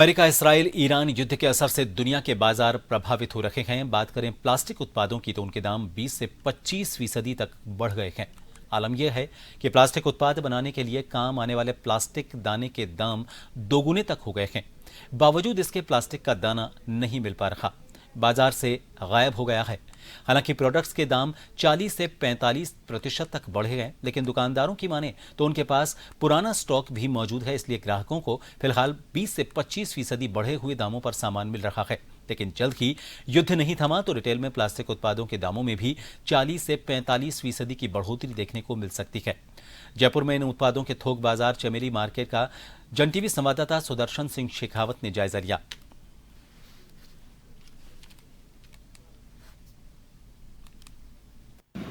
America Israel Iran युद्ध के असर से दुनिया के बाजार प्रभावित हो रहे हैं। बात करें प्लास्टिक उत्पादों की तो उनके दाम 20 से 25% तक बढ़ गए हैं। आलम यह है कि प्लास्टिक उत्पाद बनाने के लिए काम आने वाले प्लास्टिक दाने के दाम दोगुने तक हो गए हैं। बावजूद इसके प्लास्टिक का दाना नहीं मिल पा रहा, बाजार से गायब हो गया है। हालांकि प्रोडक्ट्स के दाम 40 से 45% तक बढ़े हैं, लेकिन दुकानदारों की माने तो उनके पास पुराना स्टॉक भी मौजूद है। इसलिए ग्राहकों को फिलहाल 20 से 25% बढ़े हुए दामों पर सामान मिल रहा है। लेकिन जल्द ही युद्ध नहीं थमा तो रिटेल में प्लास्टिक उत्पादों के दामों में भी 40 से 45% की बढ़ोतरी देखने को मिल सकती है। जयपुर में इन उत्पादों के थोक बाजार चमेली मार्केट का जन टीवी संवाददाता सुदर्शन सिंह शेखावत ने जायजा लिया।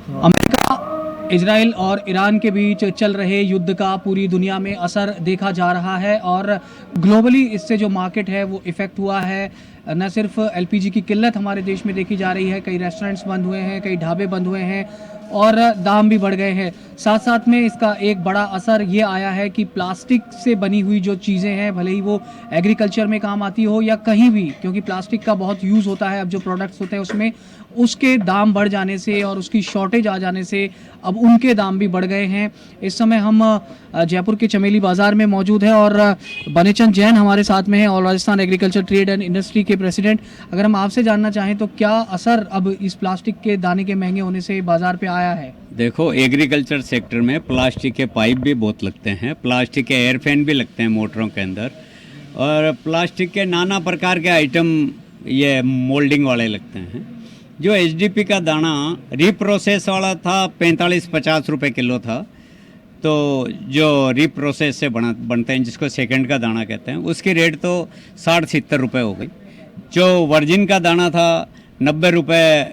अमेरिका, इजराइल और ईरान के बीच चल रहे युद्ध का पूरी दुनिया में असर देखा जा रहा है और ग्लोबली इससे जो मार्केट है वो इफ़ेक्ट हुआ है। न सिर्फ एलपीजी की किल्लत हमारे देश में देखी जा रही है, कई रेस्टोरेंट्स बंद हुए हैं, कई ढाबे बंद हुए हैं और दाम भी बढ़ गए हैं। साथ साथ में इसका एक बड़ा असर ये आया है कि प्लास्टिक से बनी हुई जो चीज़ें हैं, भले ही वो एग्रीकल्चर में काम आती हो या कहीं भी, क्योंकि प्लास्टिक का बहुत यूज़ होता है अब जो प्रोडक्ट्स होते हैं उसमें, उसके दाम बढ़ जाने से और उसकी शॉर्टेज आ जाने से अब उनके दाम भी बढ़ गए हैं। इस समय हम जयपुर के चमेली बाज़ार में मौजूद हैं और बनेचंद जैन हमारे साथ में हैं और Rajasthan agriculture trade and industry के प्रेसिडेंट। अगर हम आपसे जानना चाहें तो क्या असर अब इस प्लास्टिक के दाने के महंगे होने से बाज़ार पे आया है? देखो, एग्रीकल्चर सेक्टर में प्लास्टिक के पाइप भी बहुत लगते हैं, प्लास्टिक के एयर फैन भी लगते हैं मोटरों के अंदर, और प्लास्टिक के नाना प्रकार के आइटम ये मोल्डिंग वाले लगते हैं। जो एचडीपी का दाना रीप्रोसेस वाला था 45-50 रुपये किलो था, तो जो रीप्रोसेस से बनते हैं जिसको सेकंड का दाना कहते हैं, उसकी रेट तो 60-70 रुपये हो गई। जो वर्जिन का दाना था 90 रुपये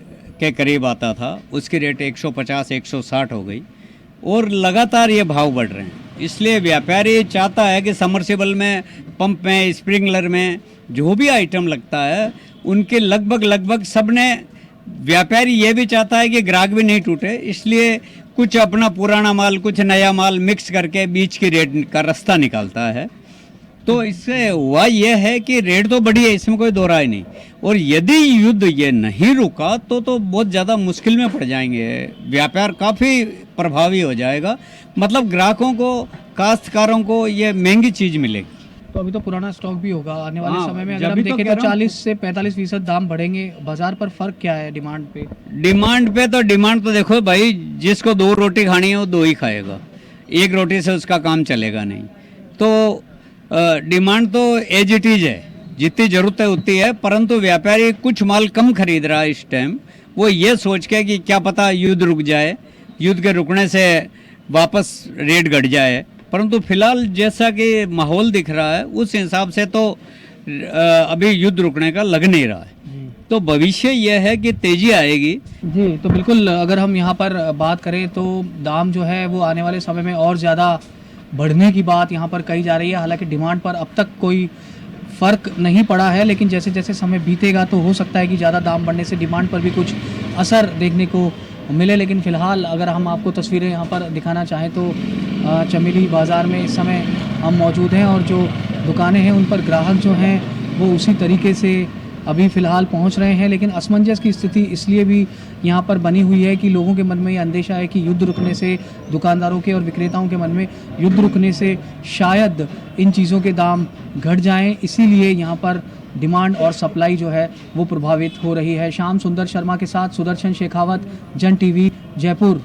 के करीब आता था, उसकी रेट 150-160 हो गई और लगातार ये भाव बढ़ रहे हैं। इसलिए व्यापारी चाहता है कि समर्सिबल में, पंप में, स्प्रिंकलर में जो भी आइटम लगता है उनके लगभग सब ने, व्यापारी ये भी चाहता है कि ग्राहक भी नहीं टूटे, इसलिए कुछ अपना पुराना माल कुछ नया माल मिक्स करके बीच की रेट का रास्ता निकालता है। तो इससे हुआ यह है कि रेट तो बढ़ी है, इसमें कोई दो राय नहीं, और यदि युद्ध ये नहीं रुका तो बहुत ज़्यादा मुश्किल में पड़ जाएंगे, व्यापार काफ़ी प्रभावी हो जाएगा। मतलब ग्राहकों को, काश्तकारों को ये महंगी चीज़ मिलेगी। तो अभी तो पुराना स्टॉक भी होगा आने वाले समय में। अगर हम देखें तो 40 से 45% दाम बढ़ेंगे। बाजार पर फर्क क्या है डिमांड पे? डिमांड तो देखो भाई, जिसको 2 रोटी खानी है वो 2 ही खाएगा, 1 रोटी से उसका काम चलेगा नहीं। तो डिमांड तो एज इट इज है, जितनी ज़रूरत है उतनी है, परंतु व्यापारी कुछ माल कम खरीद रहा है इस टाइम, वो ये सोच के कि क्या पता युद्ध रुक जाए, युद्ध के रुकने से वापस रेट घट जाए। परंतु फिलहाल जैसा कि माहौल दिख रहा है उस हिसाब से तो अभी युद्ध रुकने का लग नहीं रहा है। तो भविष्य यह है कि तेजी आएगी। जी, तो बिल्कुल अगर हम यहाँ पर बात करें तो दाम जो है वो आने वाले समय में और ज़्यादा बढ़ने की बात यहाँ पर कही जा रही है। हालांकि डिमांड पर अब तक कोई फ़र्क नहीं पड़ा है, लेकिन जैसे जैसे समय बीतेगा तो हो सकता है कि ज़्यादा दाम बढ़ने से डिमांड पर भी कुछ असर देखने को मिले। लेकिन फ़िलहाल अगर हम आपको तस्वीरें यहाँ पर दिखाना चाहें तो चमेली बाज़ार में इस समय हम मौजूद हैं और जो दुकानें हैं उन पर ग्राहक जो हैं वो उसी तरीके से अभी फ़िलहाल पहुँच रहे हैं। लेकिन असमंजस की स्थिति इसलिए भी यहाँ पर बनी हुई है कि लोगों के मन में ये अंदेशा है कि युद्ध रुकने से, दुकानदारों के और विक्रेताओं के मन में युद्ध रुकने से शायद इन चीज़ों के दाम घट जाएं, इसीलिए यहाँ पर डिमांड और सप्लाई जो है वो प्रभावित हो रही है। श्याम सुंदर शर्मा के साथ सुदर्शन शेखावत, जन टीवी, जयपुर।